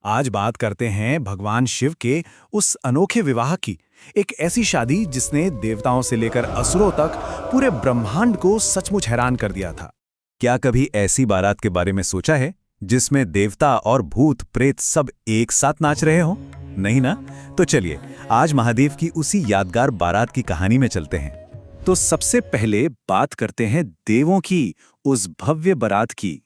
आज बात करते हैं भगवान शिव के उस अनोखे विवाह की। एक ऐसी शादी जिसने देवताओं से लेकर असुरों तक पूरे ब्रह्मांड को सचमुच हैरान कर दिया था। क्या कभी ऐसी बारात के बारे में सोचा है जिसमें देवता और भूत प्रेत सब एक साथ नाच रहे हों? नहीं ना? तो चलिए आज महादेव की उसी यादगार बारात की कहानी में चलते हैं। तो सबसे पहले बात करते हैं देवों की उस भव्य बारात की।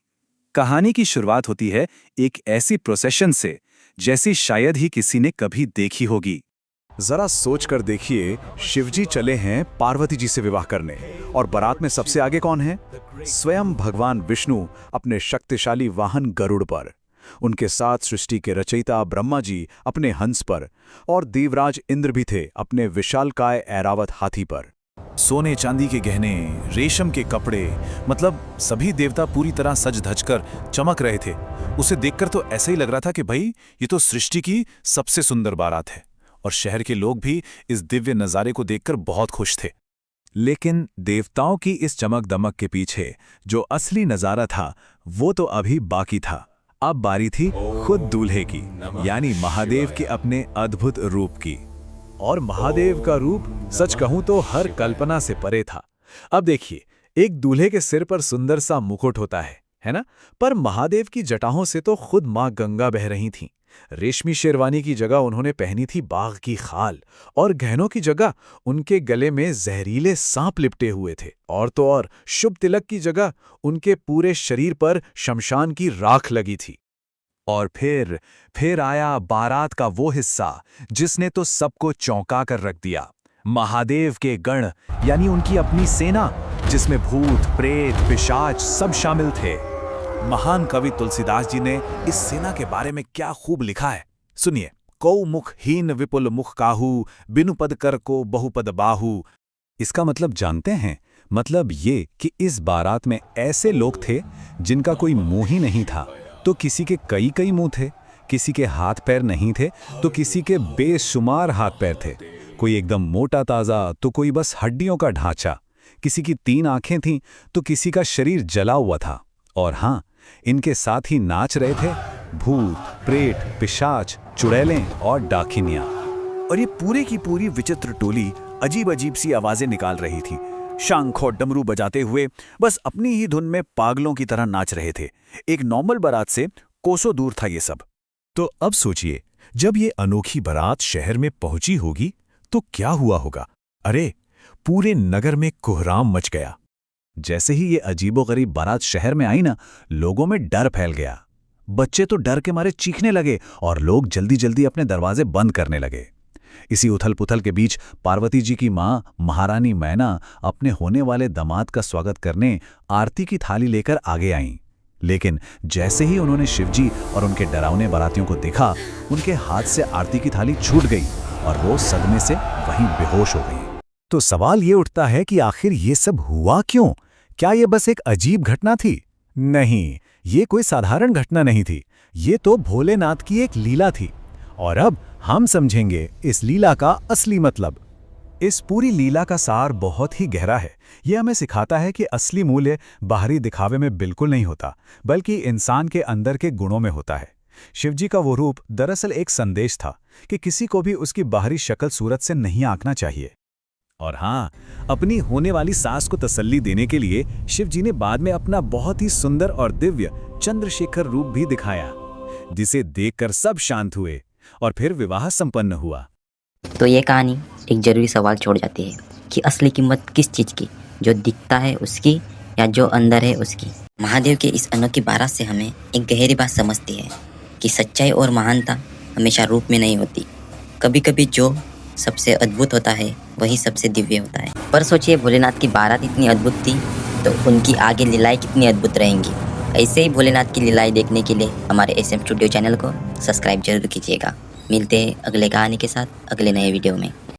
कहानी की शुरुआत होती है एक ऐसी प्रोसेशन से जैसी शायद ही किसी ने कभी देखी होगी। जरा सोच कर देखिए, शिवजी चले हैं पार्वती जी से विवाह करने और बारात में सबसे आगे कौन है? स्वयं भगवान विष्णु अपने शक्तिशाली वाहन गरुड़ पर। उनके साथ सृष्टि के रचयिता ब्रह्मा जी अपने हंस पर और देवराज इंद्र भी थे अपने विशालकाय ऐरावत हाथी पर। सोने चांदी के गहने, रेशम के कपड़े, मतलब सभी देवता पूरी तरह सज धज कर चमक रहे थे। उसे देखकर तो ऐसा ही लग रहा था कि भाई ये तो सृष्टि की सबसे सुंदर बारात है। और शहर के लोग भी इस दिव्य नज़ारे को देखकर बहुत खुश थे। लेकिन देवताओं की इस चमक दमक के पीछे जो असली नज़ारा था वो तो अभी बाकी था। अब बारी थी खुद दूल्हे की, यानी महादेव के अपने अद्भुत रूप की। और महादेव का रूप सच कहूं तो हर कल्पना से परे था। अब देखिए, एक दूल्हे के सिर पर सुंदर सा मुकुट होता है ना? पर महादेव की जटाओं से तो खुद मां गंगा बह रही थीं। रेशमी शेरवानी की जगह उन्होंने पहनी थी बाघ की खाल और गहनों की जगह उनके गले में जहरीले सांप लिपटे हुए थे। और तो और शुभ तिलक की जगह उनके पूरे शरीर पर शमशान की राख लगी थी। और फिर आया बारात का वो हिस्सा जिसने तो सबको चौंका कर रख दिया। महादेव के गण, यानी उनकी अपनी सेना, जिसमें भूत प्रेत पिशाच सब शामिल थे। महान कवि तुलसीदास जी ने इस सेना के बारे में क्या खूब लिखा है, सुनिए। कौ मुख हीन विपुल मुख काहू, बिनु पद कर को बहुपद बाहू। इसका मतलब जानते हैं? मतलब ये कि इस बारात में ऐसे लोग थे जिनका कोई मुंह ही नहीं था तो किसी के कई मुंह थे, किसी के हाथ पैर नहीं थे तो किसी के बेशुमार हाथ पैर थे। कोई एकदम मोटा ताज़ा तो कोई बस हड्डियों का ढांचा। किसी की 3 आंखें थीं तो किसी का शरीर जला हुआ था। और हाँ, इनके साथ ही नाच रहे थे भूत प्रेत पिशाच चुड़ैलें और डाकिनियां। और ये पूरे की पूरी विचित्र टोली अजीब अजीब सी आवाजें निकाल रही थी, शंख और डमरू बजाते हुए बस अपनी ही धुन में पागलों की तरह नाच रहे थे। एक नॉर्मल बारात से कोसों दूर था ये सब। तो अब सोचिए, जब ये अनोखी बारात शहर में पहुंची होगी तो क्या हुआ होगा? अरे, पूरे नगर में कोहराम मच गया। जैसे ही ये अजीबोगरीब बारात शहर में आई ना, लोगों में डर फैल गया। बच्चे तो डर के मारे चीखने लगे और लोग जल्दी जल्दी अपने दरवाजे बंद करने लगे। इसी उथल पुथल के बीच पार्वती जी की मां महारानी मैना अपने होने वाले दामाद का स्वागत करने आरती की थाली लेकर आगे आईं। लेकिन जैसे ही उन्होंने शिवजी और उनके डरावने बारातियों को देखा, उनके हाथ से आरती की थाली छूट गई और वो सदमे से वहीं बेहोश हो गई। तो सवाल ये उठता है कि आखिर ये सब हुआ क्यों? क्या ये बस एक अजीब घटना थी? नहीं, ये कोई साधारण घटना नहीं थी। ये तो भोलेनाथ की एक लीला थी। और अब हम समझेंगे इस लीला का असली मतलब। इस पूरी लीला का सार बहुत ही गहरा है। यह हमें सिखाता है कि असली मूल्य बाहरी दिखावे में बिल्कुल नहीं होता, बल्कि इंसान के अंदर के गुणों में होता है। शिवजी का वो रूप दरअसल एक संदेश था कि किसी को भी उसकी बाहरी शक्ल सूरत से नहीं आंकना चाहिए। और हाँ, अपनी होने वाली सास को तसल्ली देने के लिए शिवजी ने बाद में अपना बहुत ही सुंदर और दिव्य चंद्रशेखर रूप भी दिखाया, जिसे देखकर सब शांत हुए और फिर विवाह संपन्न हुआ। तो ये कहानी एक जरूरी सवाल छोड़ जाती है कि असली कीमत किस चीज़ की, जो दिखता है उसकी या जो अंदर है उसकी। महादेव के इस अनोखी बारात से हमें एक गहरी बात समझती है कि सच्चाई और महानता हमेशा रूप में नहीं होती। कभी कभी जो सबसे अद्भुत होता है वही सबसे दिव्य होता है। पर सोचिए, भोलेनाथ की बारात इतनी अद्भुत थी तो उनकी आगे लीलाएं कितनी अद्भुत रहेंगी। ऐसे ही भोलेनाथ की लीलाएं देखने के लिए हमारे SM स्टूडियो चैनल को सब्सक्राइब जरूर कीजिएगा। मिलते हैं अगले कहानी के साथ अगले नए वीडियो में।